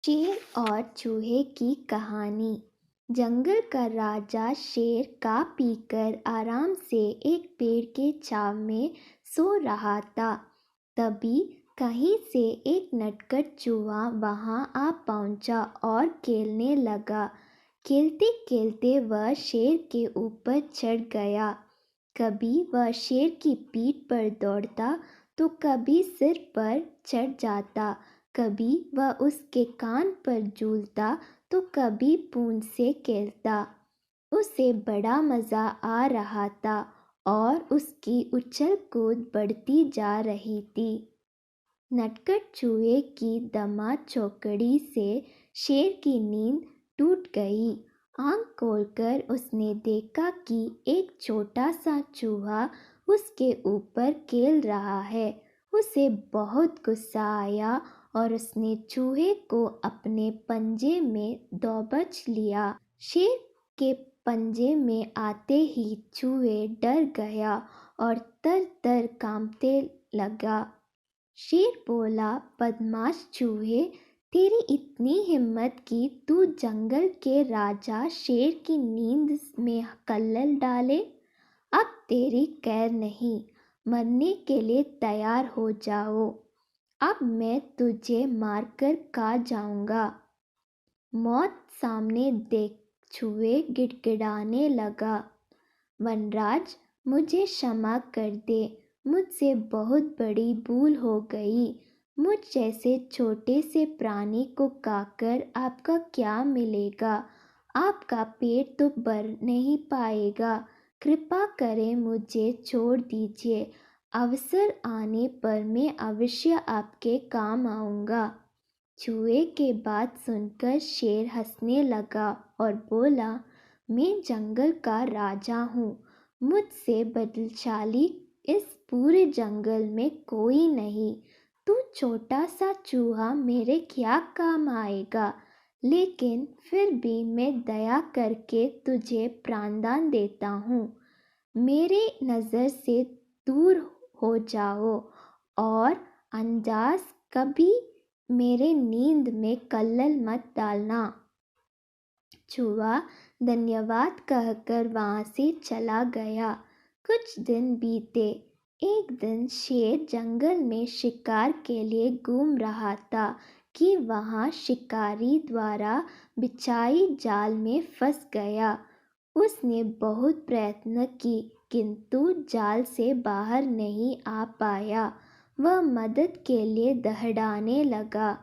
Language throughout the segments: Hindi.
शेर और चूहे की कहानी। जंगल का राजा शेर खा पीकर आराम से एक पेड़ के छांव में सो रहा था। तभी कहीं से एक नटखट चूहा वहां आ पहुंचा और खेलने लगा। खेलते खेलते वह शेर के ऊपर चढ़ गया। कभी वह शेर की पीठ पर दौड़ता तो कभी सिर पर चढ़ जाता। कभी वह उसके कान पर झूलता तो कभी पूंछ से खेलता। उसे बड़ा मज़ा आ रहा था और उसकी उछल कूद बढ़ती जा रही थी। नटखट चूहे की दमा चौकड़ी से शेर की नींद टूट गई। आंख खोलकर उसने देखा कि एक छोटा सा चूहा उसके ऊपर खेल रहा है। उसे बहुत गुस्सा आया और उसने चूहे को अपने पंजे में दबोच लिया। शेर के पंजे में आते ही चूहे डर गया और तर तर कांपने लगा। शेर बोला, बदमाश चूहे, तेरी इतनी हिम्मत कि तू जंगल के राजा शेर की नींद में कल्लल डाले। अब तेरी खैर नहीं, मरने के लिए तैयार हो जाओ। अब मैं तुझे मारकर खा जाऊंगा। मौत सामने देख चूहे गिड़गिड़ाने लगा। वनराज, मुझे क्षमा कर दे, मुझसे बहुत बड़ी भूल हो गई। मुझ जैसे छोटे से प्राणी को खाकर आपका क्या मिलेगा? आपका पेट तो भर नहीं पाएगा। कृपा करें मुझे छोड़ दीजिए। अवसर आने पर मैं अवश्य आपके काम आऊँगा। चूहे के बात सुनकर शेर हंसने लगा और बोला, मैं जंगल का राजा हूँ। मुझसे बलशाली इस पूरे जंगल में कोई नहीं। तू छोटा सा चूहा मेरे क्या काम आएगा? लेकिन फिर भी मैं दया करके तुझे प्राणदान देता हूँ। मेरे नज़र से दूर हो जाओ और अंदाज कभी मेरे नींद में कल्लल मत डालना। चूहा धन्यवाद कहकर वहाँ से चला गया। कुछ दिन बीते। एक दिन शेर जंगल में शिकार के लिए घूम रहा था कि वहाँ शिकारी द्वारा बिछाई जाल में फंस गया। उसने बहुत प्रयत्न की किंतु जाल से बाहर नहीं आ पाया। वह मदद के लिए दहड़ाने लगा।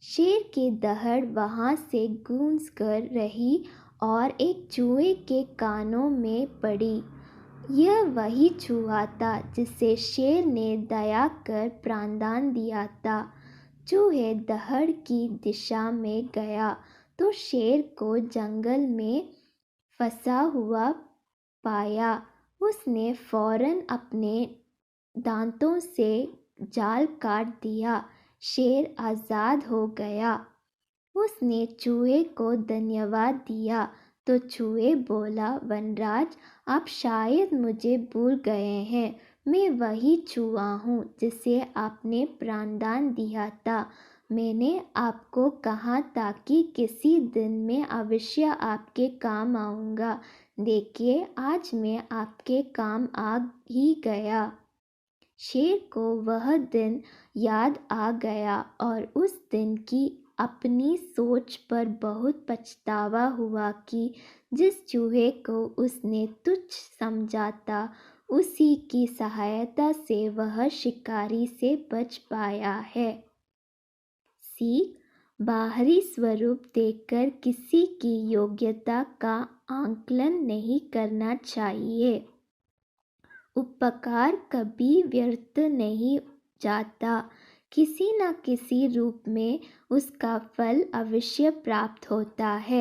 शेर की दहाड़ वहाँ से गूंज कर रही और एक चूहे के कानों में पड़ी। यह वही चूहा था जिसे शेर ने दया कर प्राणदान दिया था। चूहे दहाड़ की दिशा में गया तो शेर को जंगल में फंसा हुआ पाया। उसने फौरन अपने दांतों से जाल काट दिया। शेर आज़ाद हो गया। उसने चूहे को धन्यवाद दिया तो चूहे बोला, वनराज, आप शायद मुझे भूल गए हैं। मैं वही चूहा हूँ जिसे आपने प्राणदान दिया था। मैंने आपको कहा था कि किसी दिन मैं अवश्य आपके काम आऊँगा। देखिए, आज मैं आपके काम आ ही गया। शेर को वह दिन याद आ गया और उस दिन की अपनी सोच पर बहुत पछतावा हुआ कि जिस चूहे को उसने तुच्छ समझा था, उसी की सहायता से वह शिकारी से बच पाया है। सीख, बाहरी स्वरूप देखकर किसी की योग्यता का आंकलन नहीं करना चाहिए। उपकार कभी व्यर्थ नहीं जाता। किसी न किसी रूप में उसका फल अवश्य प्राप्त होता है।